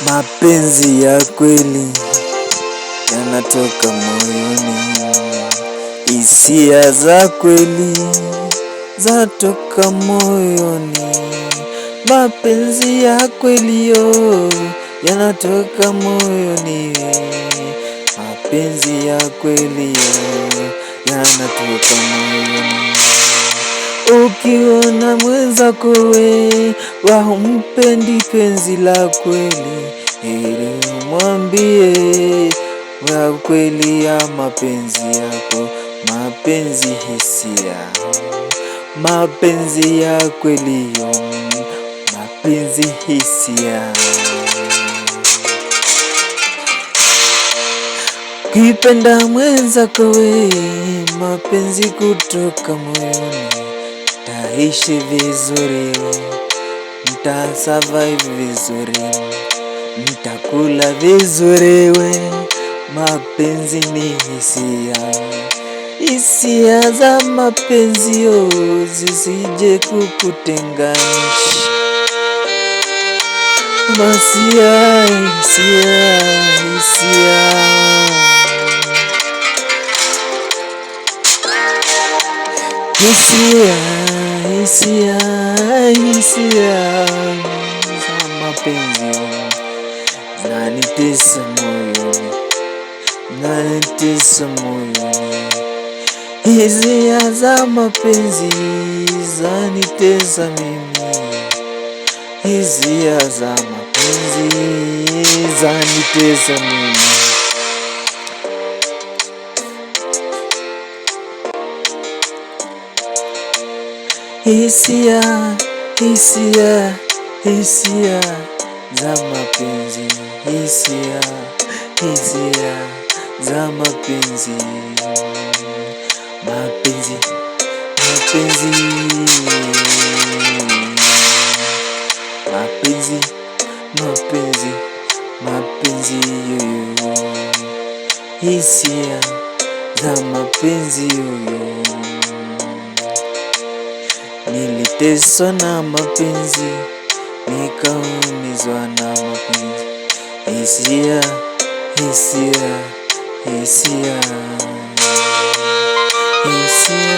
Mapenzi ya kweli yanatoka moyoni, hisia za kweli zatoka moyoni. Mapenzi ya kweli yanatoka moyoni, mapenzi ya kweli yanatoka moyoni. Ukiona mwenzako humpendi penzi la kweli, heri umwambie wa kweli ya mapenzi yako. Mapenzi hisia, mapenzi ya kweli mapenzi hisia. Ukipenda mwenzako mapenzi kutoka moyoni, mtaishi vizuri, mtasurvive vizuri, mtakula vizuri. Mapenzi ni hisia, hisia za mapenzi zisije kukutenganisha. Hisia, hisia, hisia, hisia, hisia, hisia za mapenzi zinanitesa moyoni, zinanitesa moyoni. Hisia za mapenzi zanitesa mimi, hisia za mapenzi zanitesa mimi. Hisia, hisia, hisia za mapenzi, hisia, hisia za mapenzi. Mapenzi, mapenzi, mapenzi, mapenzi, mapenzi yoyo. Hisia za mapenzi yoyo. Niliteswa na mapenzi, nikaumizwa na mapenzi. Hisia, hisia, hisia, hisia.